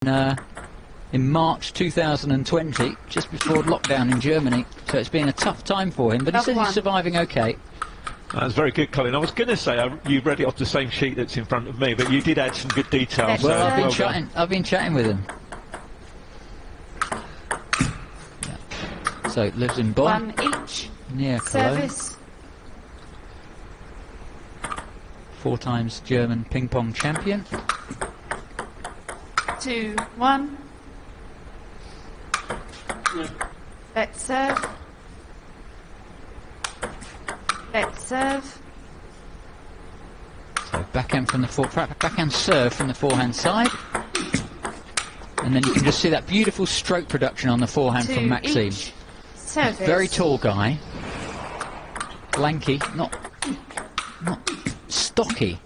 in March 2020, just before lockdown in Germany. So it's been a tough time for him, but he says he's surviving okay. That's very good, Colin. I was going to say you read it off the same sheet that's in front of me, but you did add some good details. Well, I've been chatting with him. Yeah. So lives in Bonn. One each. Near Cologne. Service. 4 times German ping pong champion. 2-1. Let's serve. Let's serve. So backhand from the backhand serve from the forehand side, and then you can just see that beautiful stroke production on the forehand from Maxim. Very tall guy, lanky, not stocky,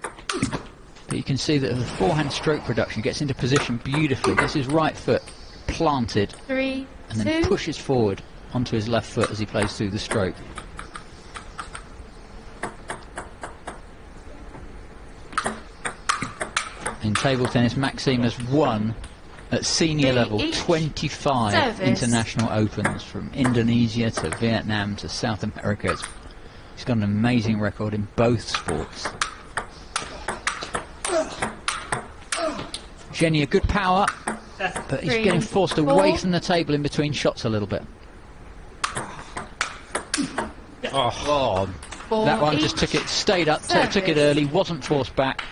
but you can see that the forehand stroke production gets into position beautifully. Gets his right foot planted, 3, and then 2. pushes forward onto his left foot as he plays through the stroke. In table tennis, Maxim has won at senior level 25 international opens, from Indonesia to Vietnam to South America. He's got an amazing record in both sports. Genia, good power, but he's getting forced away from the table in between shots a little bit. Oh, that one just took it, stayed up, took it early, wasn't forced back.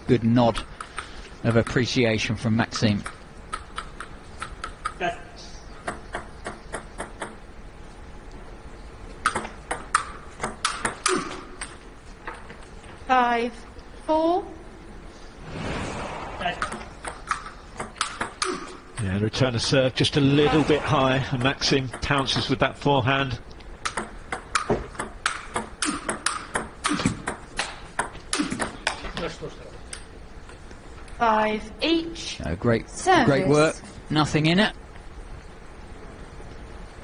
Good nod of appreciation from Maxim. Five, 4. Yeah, return a serve just a little bit high, and Maxim pounces with that forehand. Five each. Great work. Nothing in it.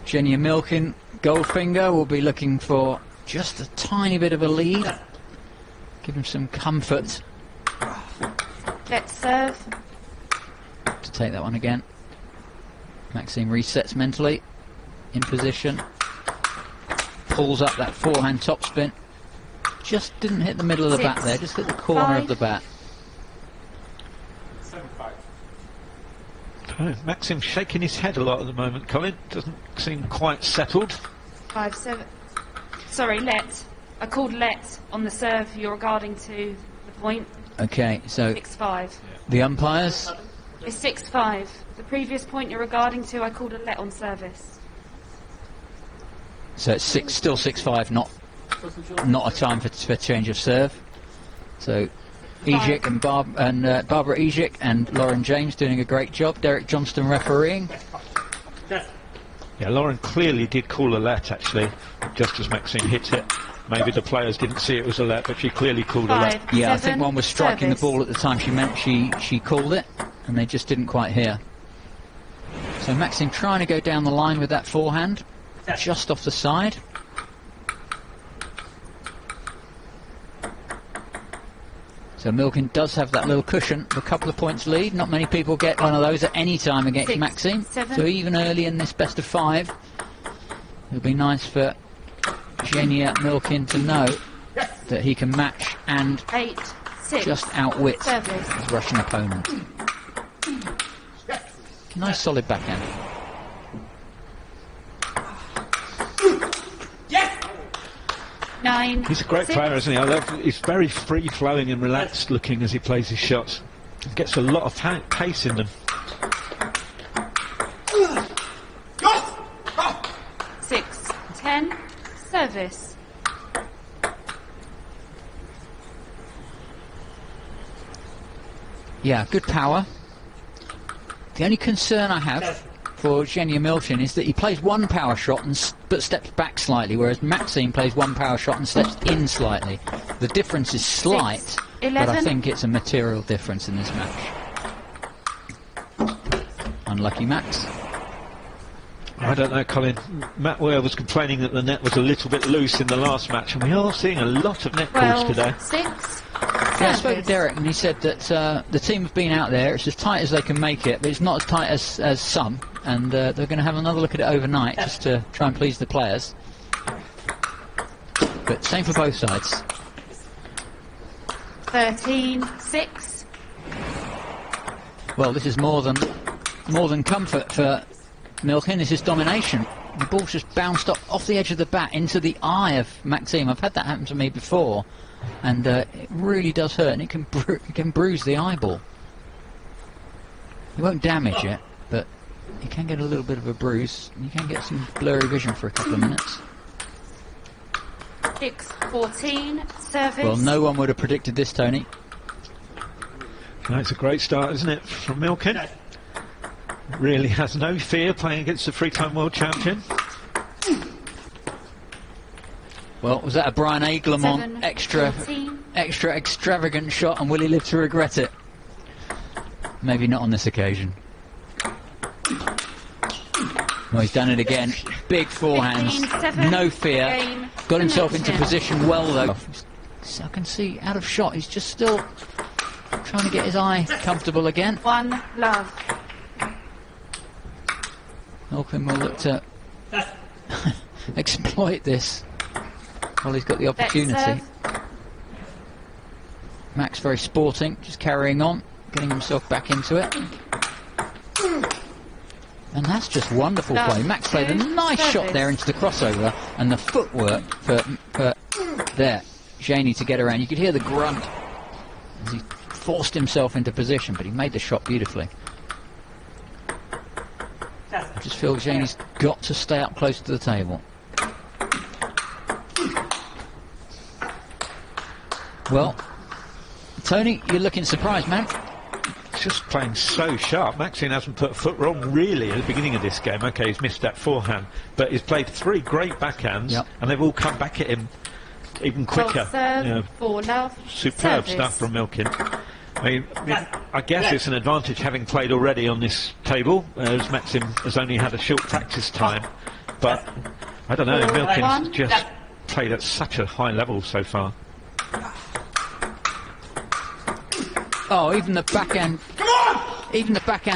Shmyrev-Milchin, Goldfinger, will be looking for just a tiny bit of a lead. Give him some comfort. Let's serve. To take that one again. Maxim resets mentally. In position. Pulls up that forehand topspin. Just didn't hit the middle of the bat there, just hit the corner of the bat. Maxim shaking his head a lot at the moment, Colin. Doesn't seem quite settled. 5-7. Sorry, let. I called let on the serve. You're regarding to the point. Okay, so 6-5. The umpires? It's 6-5. The previous point you're regarding to, I called a let on service. So it's still 6-5, not a time for change of serve. So Ejik and Barbara Ejik and Lauren James doing a great job. Derek Johnston refereeing. Yeah, Lauren clearly did call a let, actually, just as Maxim hit it. Maybe the players didn't see it was a let, but she clearly called a let. Yeah, I think one was striking the ball at the time she called it, and they just didn't quite hear. So Maxim trying to go down the line with that forehand, just off the side. So Milken does have that little cushion, a couple of points lead. Not many people get one of those at any time against Maxim. So even early in this best of 5, it'll be nice for Shmyrev-Milchin to know that he can match and just outwit his Russian opponent. Nice solid backhand. He's a great player, isn't he? He's very free-flowing and relaxed looking as he plays his shots. He gets a lot of pace in them. 6-10. Service. Yeah, good power. The only concern I have for Shmyrev-Milchin is that he plays one power shot but steps back slightly, whereas Maxim plays one power shot and steps in slightly. The difference is slight, but I think it's a material difference in this match. Unlucky Max. I don't know, Colin. Matt Ware was complaining that the net was a little bit loose in the last match, and we are seeing a lot of net calls today. 6. Yeah, I spoke to Derek and he said that the team have been out there, it's as tight as they can make it, but it's not as tight as some, and they're going to have another look at it overnight just to try and please the players. But same for both sides. 13-6. Well, this is more than comfort for Milken. This is domination. The ball's just bounced off the edge of the bat into the eye of Maxim. I've had that happen to me before, and it really does hurt, and it can bruise the eyeball. It won't damage it, but you can get a little bit of a bruise. You can get some blurry vision for a couple of minutes. 6-14, service. Well, no one would have predicted this, Tony. That's a great start, isn't it, from Milken? Really has no fear playing against the three-time world champion. Well, was that a Brian Aglemont extra extravagant shot, and will he live to regret it? Maybe not on this occasion. Well, he's done it again. Big forehands, no fear. Got himself into position well, though. I can see out of shot. He's just still trying to get his eye comfortable again. 1 love. Milken will look to exploit this while he's got the opportunity. Max very sporting, just carrying on, getting himself back into it. And that's just wonderful play. Max played a nice shot there into the crossover, and the footwork for there, Genia to get around. You could hear the grunt as he forced himself into position, but he made the shot beautifully. I just feel Genia's got to stay up close to the table. Well, Tony, you're looking surprised, man. Just playing so sharp. Maxim hasn't put a foot wrong really at the beginning of this game. Okay, he's missed that forehand, but he's played 3 great backhands, and they've all come back at him even quicker. Superb stuff from Milken. I guess it's an advantage having played already on this table, as Maxim has only had a short practice time, but I don't know, Milken's just played at such a high level so far. Oh, even the backhand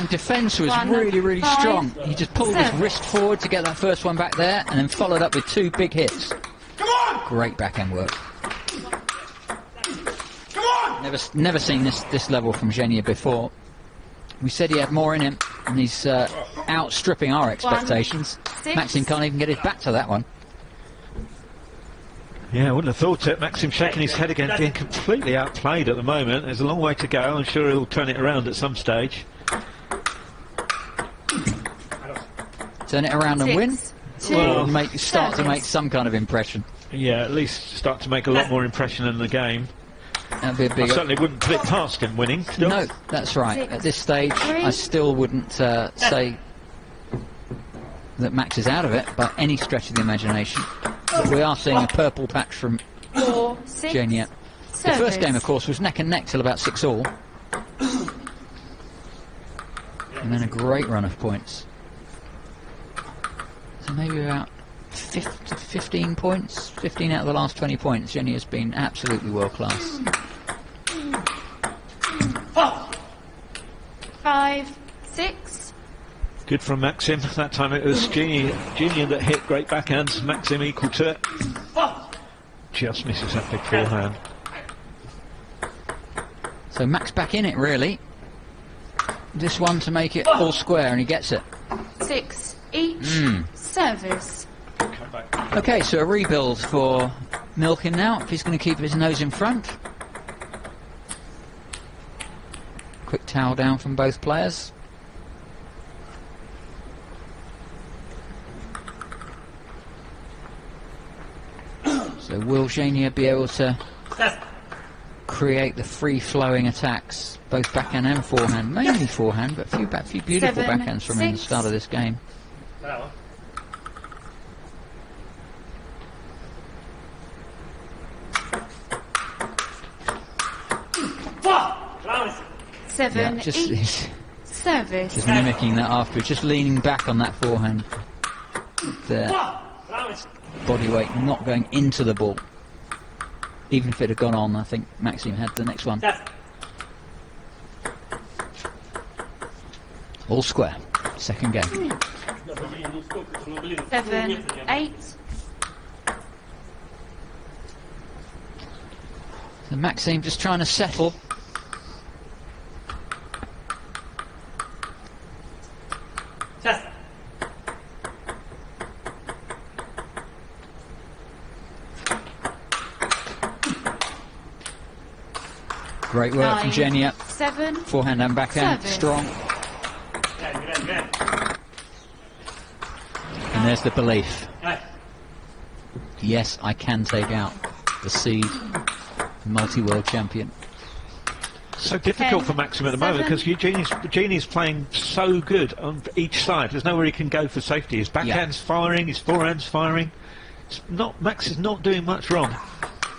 defence was really strong. He just pulled his wrist forward to get that first one back there, and then followed up with 2 big hits. Great backhand work. Never seen this level from Genia before. We said he had more in him, and he's outstripping our expectations. Maxim can't even get his back to that one. Yeah, I wouldn't have thought it. Maxim shaking his head again, being completely outplayed at the moment. There's a long way to go. I'm sure he'll turn it around at some stage. Turn it around and win? Or start to make some kind of impression. Yeah, at least start to make a lot more impression in the game. That'd be a big. I certainly wouldn't put it past him winning. Still. No, that's right. At this stage, I still wouldn't say that Max is out of it by any stretch of the imagination. But we are seeing a purple patch from Genia. The first game, of course, was neck and neck till about 6-all. And then a great run of points. So maybe about 15 points, 15 out of the last 20 points. Genia's been absolutely world class. 5-6. Good from Maxim. That time it was Genia that hit great backhands. Maxim equal to it. Just misses that big forehand. So Max back in it, really. This one to make it all square, and he gets it. 6 each. Service. Okay, so a rebuild for Milken now, if he's going to keep his nose in front. Quick towel down from both players. So will Genia be able to create the free-flowing attacks, both backhand and forehand? Mainly forehand, but a few beautiful backhands from him at the start of this game. 7 each. Service. Just mimicking that afterwards, just leaning back on that forehand. The body weight not going into the ball. even if it had gone on, I think Maxim had the next one. All square. Second game. 7-8. So Maxim just trying to settle. Great work from Genia. 7. Forehand and backhand. Service. Strong. And there's the belief. Yes, I can take out the seed multi-world champion. So difficult for Maxim at the moment because Genia's playing so good on each side. There's nowhere he can go for safety. His backhand's firing, his forehand's firing. It's not, Max is not doing much wrong.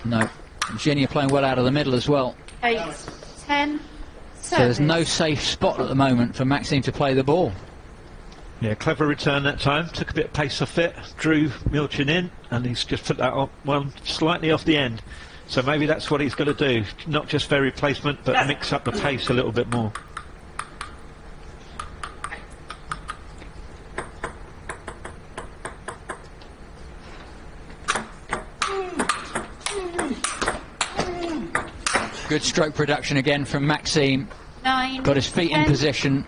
No. Genia playing well out of the middle as well. 8-10. So there's no safe spot at the moment for Maxim to play the ball. Yeah, clever return that time. Took a bit of pace off it, drew Milchin in, and he's just put that on one slightly off the end. So maybe that's what he's got to do. Not just fair replacement, but mix up the pace a little bit more. Good stroke production again from Maxim. 9. Got his feet in position.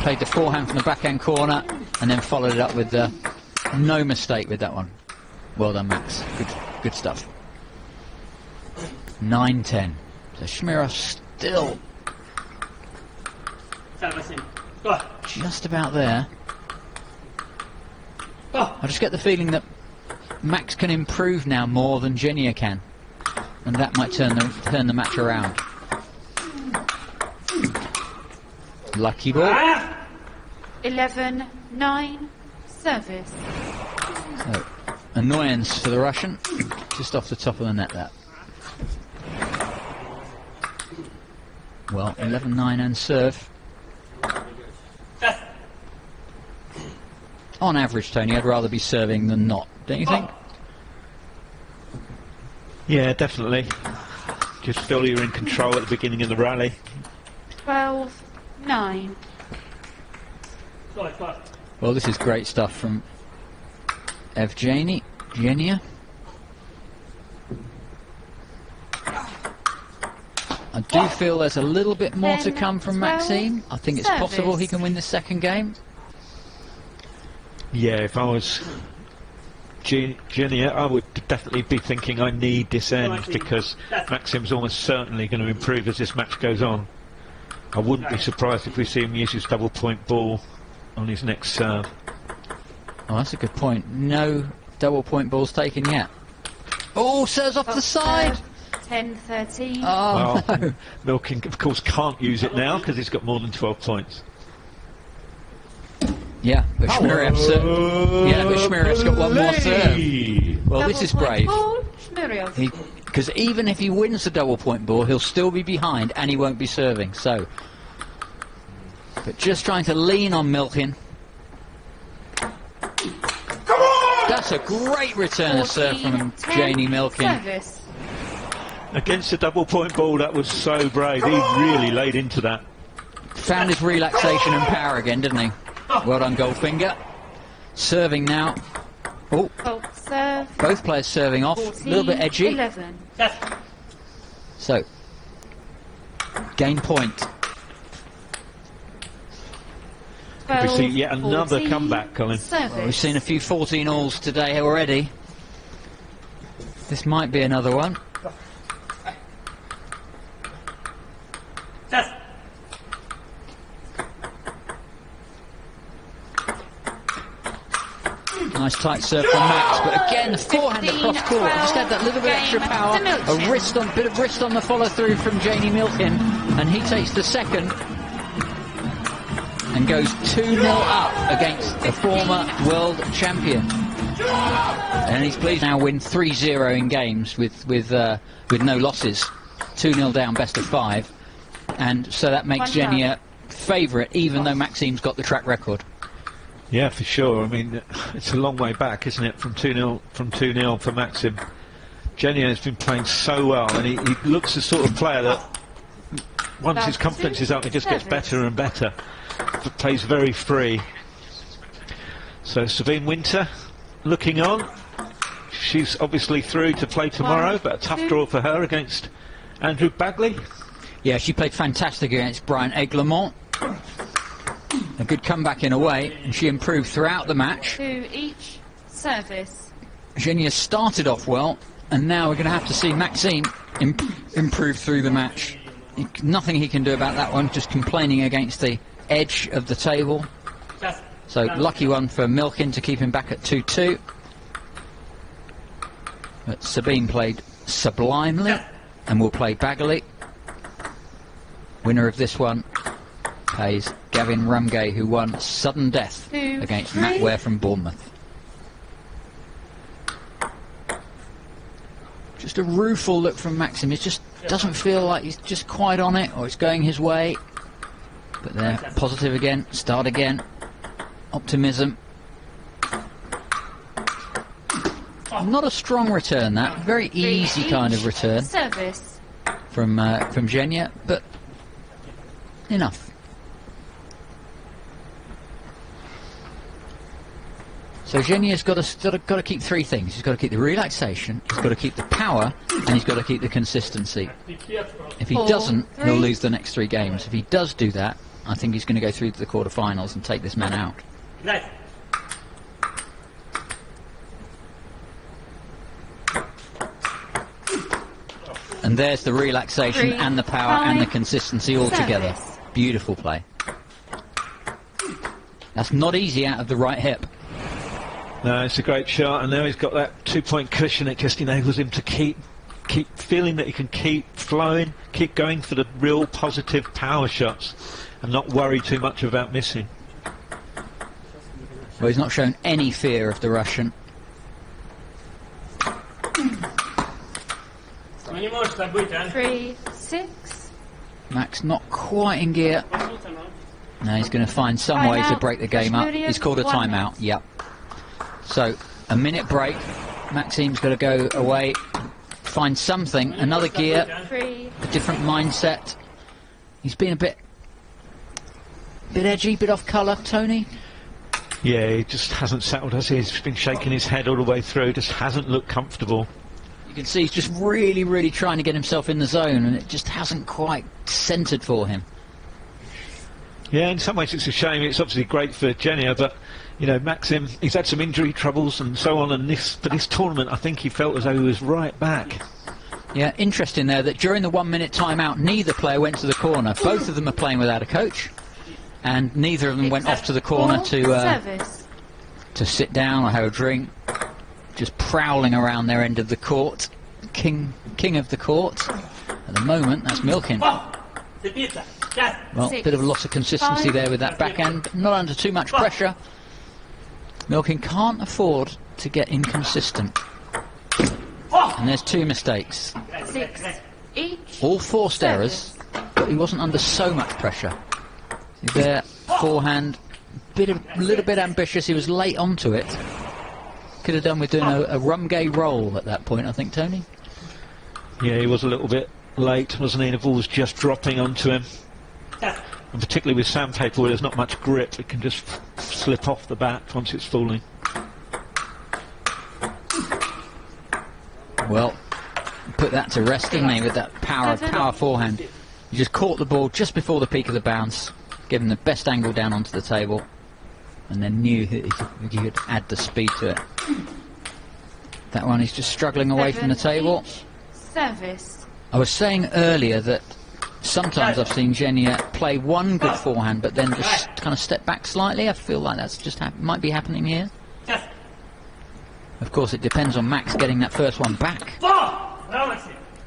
Played the forehand from the backhand corner and then followed it up with no mistake with that one. Well done, Max. Good stuff. 9-10. So Shmyrev still just about there. I just get the feeling that Max can improve now more than Genia can, and that might turn the match around. Lucky ball. 11-9. Service. So, annoyance for the Russian. Just off the top of the net, that. Well, 11-9 and serve. On average, Tony, I'd rather be serving than not, don't you think? Yeah, definitely. Just feel you're in control at the beginning of the rally. 12-9. Well, this is great stuff from Genia. I do feel there's a little bit more to come from Maxim. I think it's possible he can win the second game. Yeah, if I was Genia, I would definitely be thinking I need this end because Maxim's almost certainly going to improve as this match goes on. I wouldn't be surprised if we see him use his double point ball on his next serve. Oh, that's a good point. No double point balls taken yet. Oh, serves off the side. 10-13. Oh, well, no. Milken, of course, can't use it now because he's got more than 12 points. Yeah, but Shmyrev's got one more serve. Well, this is brave. Because even if he wins the double point ball, he'll still be behind and he won't be serving. So, but just trying to lean on Milken. That's a great return of serve from Milken. Against the double point ball, that was so brave. He really laid into that. Found his relaxation and power again, didn't he? Well done, Goldfinger. Serving now. Oh, serve. Both players serving off. A little bit edgy. 11. So, gain point. We see yet another comeback, Colin. Well, we've seen a few 14-alls today already. This might be another one. Nice tight serve from Max, but again the forehand across court. Just had that little bit extra power. A bit of wrist on the follow through from Milken, and he takes the second and goes 2-0 up against the former world champion. And he's pleased now win 3-0 in games with no losses. 2-0 down, best of 5, and so that makes Genia favourite, even though Maxim's got the track record. Yeah, for sure. I mean, it's a long way back, isn't it, from 2-0 for Maxim. Genia has been playing so well, and he looks the sort of player that once his confidence is up, he just gets better and better. But plays very free. So Sabine Winter looking on. She's obviously through to play tomorrow, but a tough draw for her against Andrew Bagley. Yeah, she played fantastic against Brian Aiglemont. A good comeback in a way, and she improved throughout the match. To each service. Genia started off well, and now we're going to have to see Maxim improve through the match. Nothing he can do about that one, just complaining against the edge of the table. So lucky one for Milken to keep him back at 2-2. But Sabine played sublimely, and will play Bagley. Winner of this one plays Gavin Rumgay, who won sudden death against Matt Ware from Bournemouth. Just a rueful look from Maxim. It just doesn't feel like he's just quite on it, or it's going his way. But they're positive again, start again. Optimism. Not a strong return, that. Very easy kind of return from Genia, but enough. So Genia's got to keep three things. He's got to keep the relaxation, he's got to keep the power, and he's got to keep the consistency. If he doesn't, he'll lose the next 3 games. If he does do that, I think he's going to go through to the quarterfinals and take this man out. And there's the relaxation and the power and the consistency all together. Beautiful play. That's not easy out of the right hip. No, it's a great shot, and now he's got that 2-point cushion. It just enables him to keep feeling that he can keep flowing, keep going for the real positive power shots, and not worry too much about missing. Well, he's not shown any fear of the Russian. 3-6. Max not quite in gear. Now he's going to find some way to break the game up. He's called a timeout. Yep. So a minute break. Maxim's got to go away, find something, another gear, a different mindset. He's been a bit edgy, bit off colour, Tony. Yeah, he just hasn't settled, has he? He's been shaking his head all the way through, just hasn't looked comfortable. You can see he's just really trying to get himself in the zone, and it just hasn't quite centred for him. Yeah, in some ways it's a shame. It's obviously great for Genia, but you know, Maxim, he's had some injury troubles and so on, and for this tournament I think he felt as though he was right back. Yeah, interesting there that during the 1 minute timeout neither player went to the corner. Both of them are playing without a coach, and neither of them went off to the corner to sit down or have a drink. Just prowling around their end of the court. King of the court. At the moment, that's Milken. Well, a bit of a loss of consistency there with that backhand. Not under too much pressure. Milken can't afford to get inconsistent. And there's 2 mistakes. 6 each. All forced errors, but he wasn't under so much pressure. There, forehand, a little bit ambitious. He was late onto it. Could have done with doing a Rumgay roll at that point, I think, Tony. Yeah, he was a little bit late, wasn't he? The ball was just dropping onto him. And particularly with sandpaper where there's not much grip, it can just slip off the bat once it's falling. Well, put that to rest, didn't he, with that power forehand. He just caught the ball just before the peak of the bounce, gave him the best angle down onto the table, and then knew that he could add the speed to it. That one is just struggling away from the table. Service. I was saying earlier that sometimes I've seen Genia play one good forehand but then just kind of step back slightly. I feel like that's just might be happening here. Of course, it depends on Max getting that first one back. Well,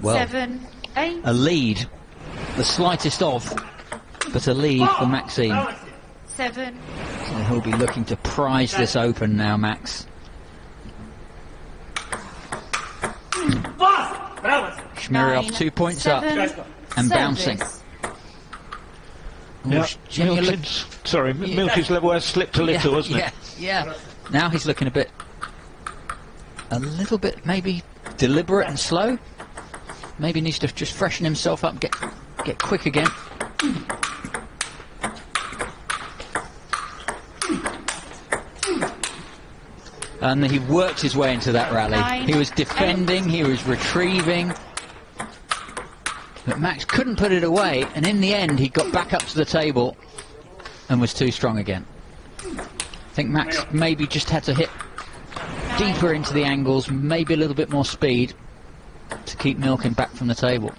7, 8. a lead, the slightest of, but a lead for Maxim. 7. So he'll be looking to prize this open now, Max. Shmyrev 2 points up and bouncing. Yeah, Milken's level has slipped a little, hasn't it? Yeah. Now he's looking a little bit maybe deliberate and slow. Maybe needs to just freshen himself up, get quick again. And he worked his way into that rally. He was defending, he was retrieving. But Max couldn't put it away, and in the end he got back up to the table and was too strong again. I think Max maybe just had to hit deeper into the angles, maybe a little bit more speed to keep Milken back from the table.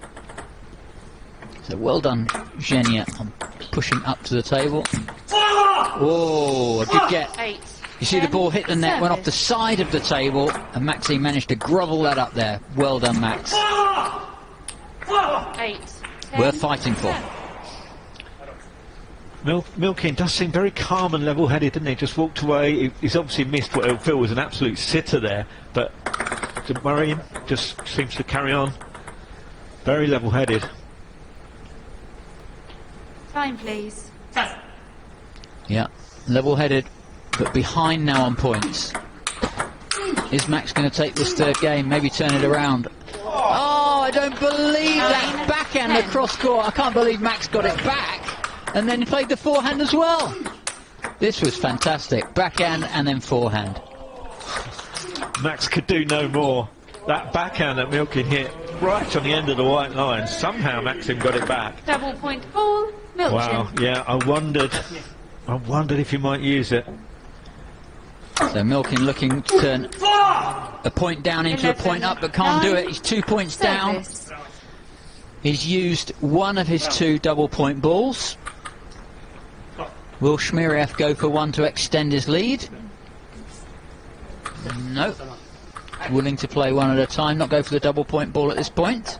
So well done, Genia, on pushing up to the table. Oh, a good get. You see the ball hit the net, went off the side of the table, and Maxim managed to grovel that up there. Well done, Max. 8. Worth fighting for. Milken does seem very calm and level-headed, didn't he? Just walked away. He's obviously missed what he'll feel was an absolute sitter there, but didn't worry him. Just seems to carry on. Very level-headed. Time, please. Yeah, level-headed, but behind now on points. Is Max going to take this third game? Maybe turn it around. Oh, I don't believe that backhand across court. I can't believe Max got it back. And then he played the forehand as well. This was fantastic. Backhand and then forehand. Max could do no more. That backhand that Milken hit right on the end of the white line. Somehow Maxim got it back. Double point ball, Milken. Wow, yeah, I wondered if he might use it. So Milken looking to turn a point down into a point up, but can't do it. He's 2 points down. He's used one of his 2 double point balls. Will Shmyrev go for one to extend his lead? No. Willing to play one at a time, not go for the double point ball at this point.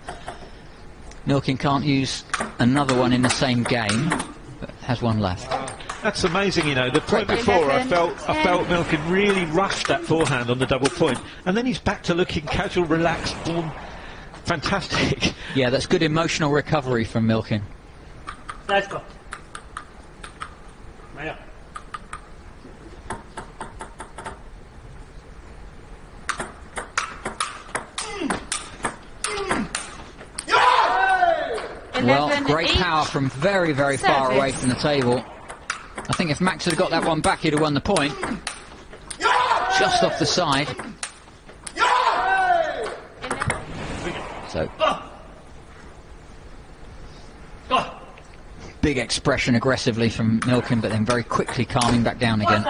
Milken can't use another one in the same game, but has one left. That's amazing, you know. The point before, I felt Milken really rushed that forehand on the double point, and then he's back to looking casual, relaxed, boom. Fantastic. Yeah, that's good emotional recovery from Milken. Let's go. Well, great power from very, very far away from the table. I think if Max had got that one back, he'd have won the point. Just off the side. So, big expression aggressively from Milken, but then very quickly calming back down again.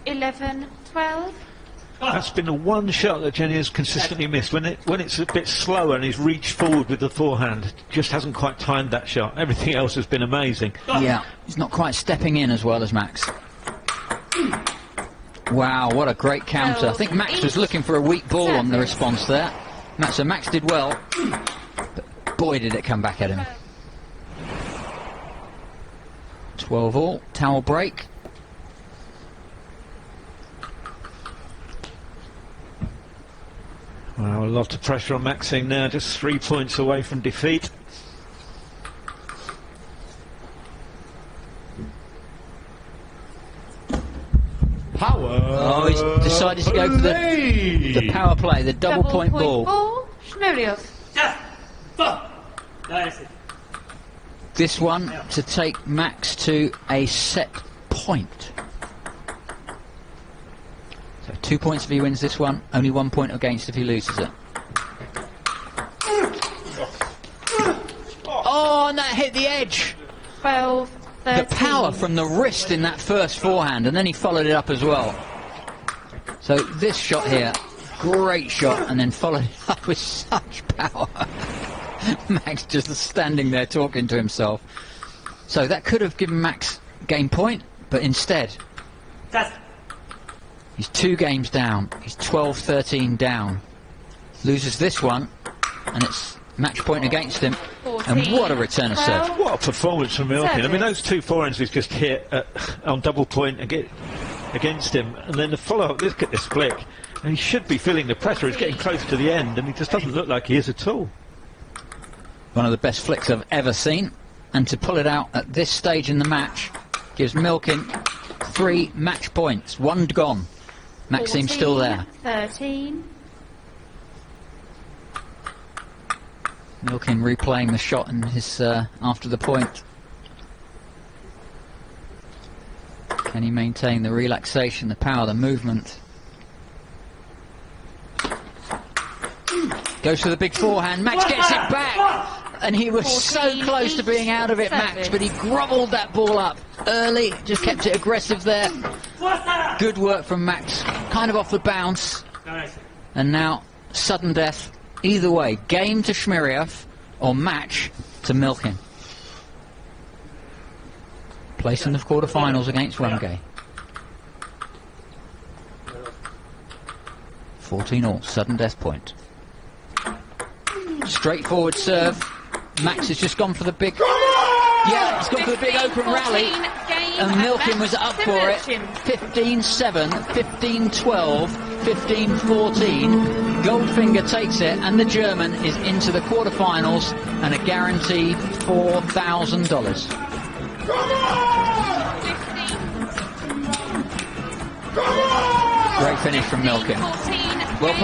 11, 12. That's been the one shot that Genia has consistently missed. When it's a bit slower and he's reached forward with the forehand, just hasn't quite timed that shot. Everything else has been amazing. Yeah, he's not quite stepping in as well as Max. Wow, what a great counter. I think Max was looking for a weak ball on the response there. So Max did well, but boy did it come back at him. 12 all, towel break. Wow, a lot of pressure on Maxim now, just 3 points away from defeat. Power! Oh, he's decided to go for the power play, the double point ball. Shmyrev. This one to take Max to a set point. So 2 points if he wins this one, only 1 point against if he loses it. Oh, and that hit the edge. 12, 13. The power from the wrist in that first forehand, and then he followed it up as well. So this shot here, great shot, and then followed it up with such power. Max just standing there talking to himself. So that could have given Max game point, but instead he's 2 games down. He's 12-13 down. Loses this one, and it's match point against him. 14, and what a return of serve. What a performance from Milken. I mean, those 2 forehands he's just hit on double point against him, and then the follow-up, look at this flick. And he should be feeling the pressure. He's getting close to the end, and he just doesn't look like he is at all. One of the best flicks I've ever seen, and to pull it out at this stage in the match gives Milken 3 match points. 1 gone. Maxim's still there. 13. Milken replaying the shot and his after the point. Can he maintain the relaxation, the power, the movement? Goes for the big forehand. Max gets it back, and he was so close to being out of it, Max, but he grovelled that ball up early, just kept it aggressive there. Good work from Max, kind of off the bounce. And now sudden death. Either way, game to Shmyrev or match to Milken. Place in the quarterfinals against Rumgay. 14-all, sudden death point. Straightforward serve. Max has just gone for the big... Yeah, he's gone for the big open rally. And Milken was up for it. 15-7, 15-12, 15-14. Goldfinger takes it, and the German is into the quarterfinals and a guaranteed $4,000. Great finish from Milken.